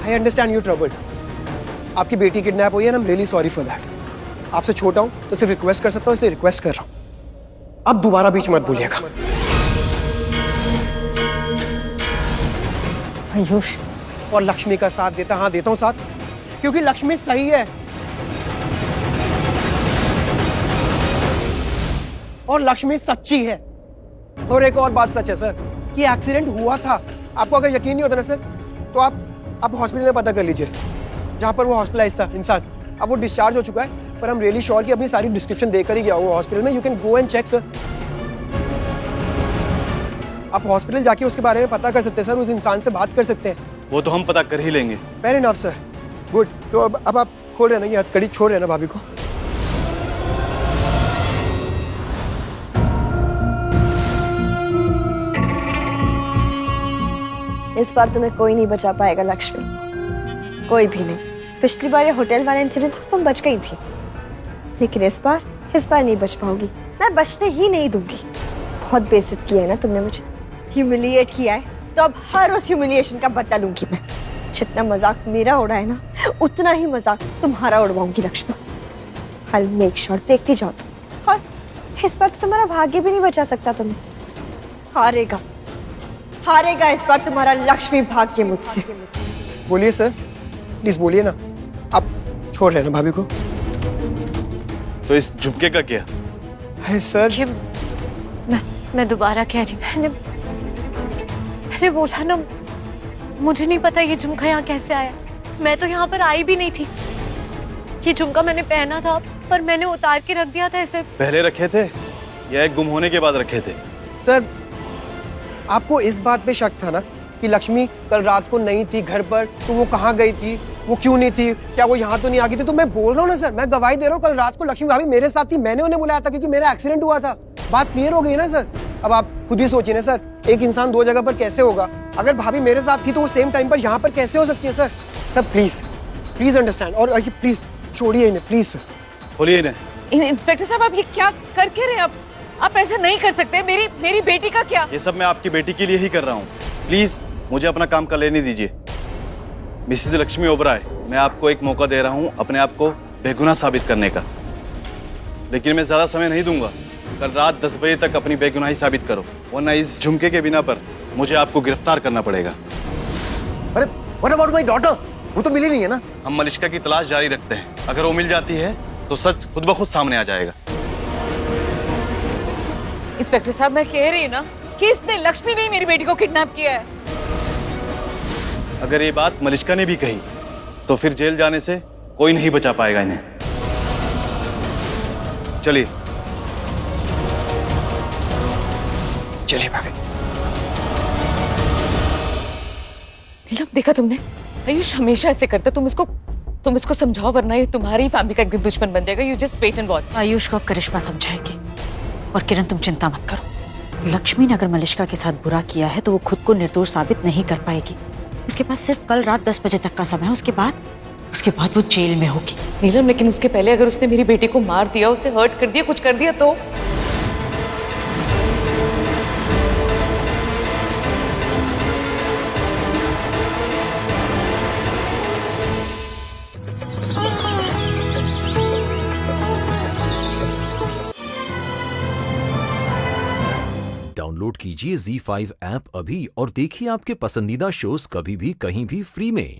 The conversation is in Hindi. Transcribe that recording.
I understand you troubled. आपकी बेटी किडनैप हुई है, I am really sorry for that. आपसे छोटा हूं तो सिर्फ रिक्वेस्ट कर सकता हूं, इसलिए रिक्वेस्ट कर रहा हूं, अब दोबारा बीच मत बोलिएगा। आयुष, और लक्ष्मी का साथ देता, हाँ देता हूं साथ, क्योंकि लक्ष्मी सही है और लक्ष्मी सच्ची है। और एक और बात सच है सर कि एक्सीडेंट हुआ था। आपको अगर यकीन नहीं होता ना सर तो आप हॉस्पिटल में पता कर लीजिए जहां पर वो हॉस्पिटलाइज था इंसान। अब वो डिस्चार्ज हो चुका है, पर हम रियली श्योर कि अपनी सारी डिस्क्रिप्शन देकर ही गया वो हॉस्पिटल में। You can go and check sir. आप हॉस्पिटल जाके उसके बारे में पता कर सकते हैं सर, उस इंसान से बात कर सकते हैं। वो तो हम पता कर ही लेंगे। Fair enough sir, good. तो अब आप खोल रहे ना, ये हथकड़ी छोड़ रहे ना भाभी को। इस बार तुम्हें कोई नहीं बचा पाएगा लक्ष्मी, कोई भी नहीं। पिछली बार ये होटल वाला इंसिडेंट से तुम बच गई थी, लेकिन इस बार नहीं बच पाओगी। मैं बचने ही नहीं दूंगी। बहुत बेइज्जत किया है ना तुमने मुझे, ह्यूमिलिएट किया है, तो अब हर उस ह्यूमिलिएशन का बदला लूंगी मैं। जितना मजाक मेरा उड़ा है ना, उतना ही मजाक तुम्हारा उड़वाऊंगी Lakshmi. I will make sure, देखती जाओ तुम। और इस बार तो तुम्हारा भाग्य भी नहीं बचा सकता तुम्हें। हारेगा इस बार तुम्हारा लक्ष्मी भाग्य मुझसे। बोलिए सर, प्लीज बोलिए ना। आप छोड़ रहे हैं ना भाभी को? तो इस झुमके का क्या? अरे सर, मैं दोबारा कह रही हूँ, मैंने बोला ना, मुझे नहीं पता ये झुमका यहाँ कैसे आया। मैं तो यहाँ पर आई भी नहीं थी। ये झुमका मैंने पहना था पर मैंने उतार के रख दिया था इसे। पहले रखे थे या एक गुम होने के बाद रखे थे? सर आपको इस बात पे शक था ना कि लक्ष्मी कल रात को नहीं थी घर पर, तो वो कहाँ गई थी, वो क्यों नहीं थी, क्या वो यहाँ तो नहीं आ गई थी? तो मैं बोल रहा हूँ ना सर, मैं गवाही दे रहा हूँ, कल रात को लक्ष्मी भाभी मेरे साथ थी, मैंने उन्हें बुलाया था क्योंकि मेरा एक्सीडेंट हुआ था। बात क्लियर हो गई ना सर? अब आप खुद ही सोचिए ना सर, एक इंसान दो जगह पर कैसे होगा? अगर भाभी मेरे साथ थी तो वो सेम टाइम पर यहाँ पर कैसे हो सकती है सर? सर प्लीज अंडरस्टैंड, और प्लीज छोड़िए इन्हें, प्लीज सर। खोलिए इन्हें। इंस्पेक्टर साहब, आप ये क्या कर के रहे हैं? आप ऐसा नहीं कर सकते। मेरी बेटी का क्या? ये सब मैं आपकी बेटी के लिए ही कर रहा हूँ। प्लीज मुझे अपना काम कर लेने दीजिए। मिसेस लक्ष्मी ओबराय, मैं आपको एक मौका दे रहा हूँ अपने आप को बेगुनाह साबित करने का, लेकिन मैं ज्यादा समय नहीं दूंगा। कल रात 10 बजे तक अपनी बेगुनाही साबित करो, वरना इस झुमके के बिना पर मुझे आपको गिरफ्तार करना पड़ेगा। अरे व्हाट अबाउट माय डॉटर? वो तो मिली नहीं है ना? हम मलिष्का की तलाश जारी रखते हैं। अगर वो मिल जाती है तो सच खुद ब खुद सामने आ जाएगा। इंस्पेक्टर साहब, मैं कह रही हूँ ना कि इसने लक्ष्मी ने ही मेरी बेटी को किडनैप किया है। अगर ये बात मलिष्का ने भी कही तो फिर जेल जाने से कोई नहीं बचा पाएगा इन्हें। चलिए चलिए भाभी। नीलम, देखा तुमने? आयुष हमेशा ऐसे करता। तुम इसको समझाओ, वरना ये तुम्हारी फैमिली का एक दिन दुश्मन बन जाएगा। You just wait and watch. Ayush को अब करिश्मा समझाएगी। और किरण, तुम चिंता मत करो। लक्ष्मी ने अगर मलिष्का के साथ बुरा किया है तो वो खुद को निर्दोष साबित नहीं कर पाएगी। उसके पास सिर्फ कल रात 10 बजे तक का समय है। उसके बाद वो जेल में होगी। नीलम, लेकिन उसके पहले अगर उसने मेरी बेटी को मार दिया, उसे हर्ट कर दिया, कुछ कर दिया तो? डाउनलोड कीजिए ZEE5 ऐप अभी और देखिए आपके पसंदीदा शोज कभी भी कहीं भी फ्री में।